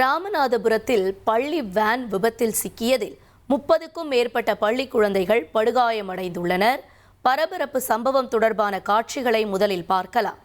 ராமநாதபுரத்தில் பள்ளி வேன் விபத்தில் சிக்கியதில் 30க்கும் மேற்பட்ட பள்ளி குழந்தைகள் படுகாயமடைந்துள்ளனர். பரபரப்பு சம்பவம் தொடர்பான காட்சிகளை முதலில் பார்க்கலாம்.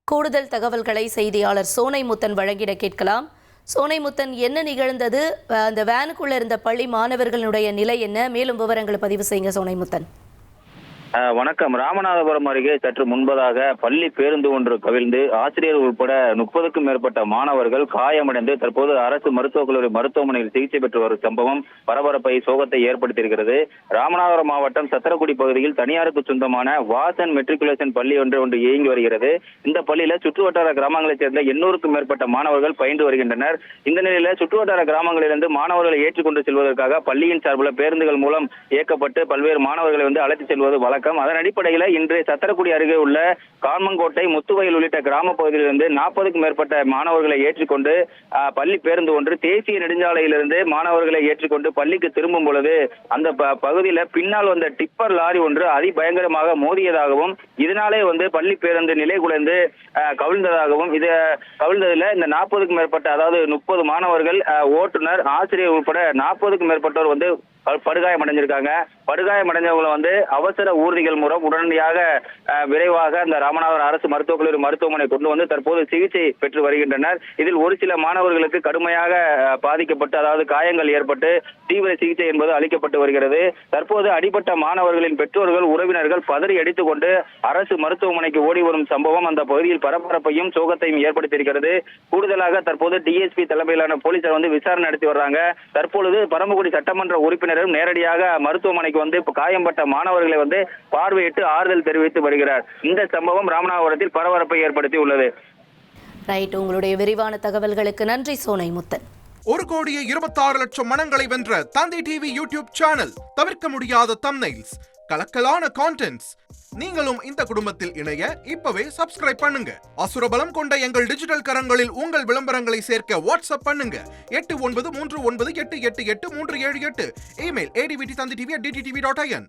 கூடுதல் தகவல்களை செய்தியாளர் சோனைமுத்தன் வழங்கிட கேட்கலாம். சோனைமுத்தன், என்ன நிகழ்ந்தது? அந்த வேனுக்குள்ள இருந்த பள்ளி மாணவர்களுடைய நிலை என்ன? மேலும் விவரங்களை பதிவு செய்யுங்க சோனைமுத்தன். வணக்கம். ராமநாதபுரம் அருகே சற்று முன்பதாக பள்ளி பேருந்து ஒன்று கவிழ்ந்து ஆசிரியர் உட்பட 30க்கும் மேற்பட்ட மாணவர்கள் காயமடைந்து தற்போது அரசு மருத்துவக் கல்லூரி மருத்துவமனையில் சிகிச்சை பெற்று வரும் சம்பவம் பரபரப்பை சோகத்தை ஏற்படுத்தியிருக்கிறது. ராமநாதபுரம் மாவட்டம் சத்திரக்குடி பகுதியில் தனியாருக்கு சொந்தமான வாசன் மெட்ரிகுலேஷன் பள்ளி ஒன்று இயங்கி வருகிறது. இந்த பள்ளியில சுற்றுவட்டார கிராமங்களைச் சேர்ந்த 800க்கும் மேற்பட்ட மாணவர்கள் பயின்று வருகின்றனர். இந்த நிலையில சுற்றுவட்டார கிராமங்களிலிருந்து மாணவர்களை ஏற்றிக்கொண்டு செல்வதற்காக பள்ளியின் சார்பில் பேருந்துகள் மூலம் இயக்கப்பட்டு பல்வேறு மாணவர்களை அழைத்து செல்வது வழக்கம். அதன் அடிப்படையில் இன்று சத்திரக்குடி அருகே உள்ள காமங்கோட்டை, முத்துவயல் உள்ளிட்ட கிராம பகுதியிலிருந்து 40க்கும் மேற்பட்ட மாணவர்களை ஏற்றிக்கொண்டு பள்ளி பேருந்து ஒன்று தேசிய நெடுஞ்சாலையிலிருந்து மாணவர்களை ஏற்றிக்கொண்டு பள்ளிக்கு திரும்பும் பொழுது அந்த பகுதியில பின்னால் வந்த டிப்பர் லாரி ஒன்று அதிபயங்கரமாக மோதியதாகவும் இதனாலே பள்ளி பேருந்து நிலை குலைந்து கவிழ்ந்ததாகவும் இது கவிழ்ந்ததுல இந்த 40க்கும் மேற்பட்ட, அதாவது 30 மாணவர்கள், ஓட்டுநர், ஆசிரியர் உட்பட 40க்கும் மேற்பட்டோர் படுகாயமடைஞ்சிருக்காங்க. படுகாயமடைஞ்சவங்களை அவசர ஊர்திகள் மூலம் உடனடியாக விரைவாக அந்த ராமநாதபுரம் அரசு மருத்துவக் கல்லூரி மருத்துவமனை கொண்டு தற்போது சிகிச்சை பெற்று வருகின்றனர். இதில் ஒரு சில மாணவர்களுக்கு கடுமையாக பாதிக்கப்பட்டு, அதாவது காயங்கள் ஏற்பட்டு தீவிர சிகிச்சை என்பது அளிக்கப்பட்டு வருகிறது. தற்போது அடிபட்ட மாணவர்களின் பெற்றோர்கள், உறவினர்கள் பதறி அடித்துக் கொண்டு அரசு மருத்துவமனைக்கு ஓடி வரும் சம்பவம் அந்த பகுதியில் பரபரப்பையும் சோகத்தையும் ஏற்படுத்தியிருக்கிறது. கூடுதலாக தற்போது டிஎஸ்பி தலைமையிலான போலீசார் விசாரணை நடத்தி வர்றாங்க. தற்பொழுது பரமக்குடி சட்டமன்ற உறுப்பினரும் நேரடியாக மருத்துவமனைக்கு காயம்பட்ட மாணவர்களை பார்வையிட்டு ஆறுதல் தெரிவித்து வருகிறார். இந்த சம்பவம் ராமநாதபுரத்தில் பரபரப்பை ஏற்படுத்தி உள்ளது. ரைட், உங்களுடைய விரிவான தகவல்களுக்கு நன்றி சோனைமுத்தன். 1,26,00,000 மனங்களை வென்ற தந்தி டிவி யூடியூப் சேனல். தவிர்க்க முடியாத தம்ப்நெயில்ஸ், கலக்கலான கான்டென்ட்ஸ். நீங்களும் இந்த குடும்பத்தில் இணைய இப்பவே சப்ஸ்கிரைப் பண்ணுங்க. அசுரபலம் கொண்ட எங்கள் டிஜிட்டல் கரங்களில் உங்கள் விளம்பரங்களை சேர்க்க வாட்ஸ்அப் பண்ணுங்க. 8939888838. Email advtv@dttv.in.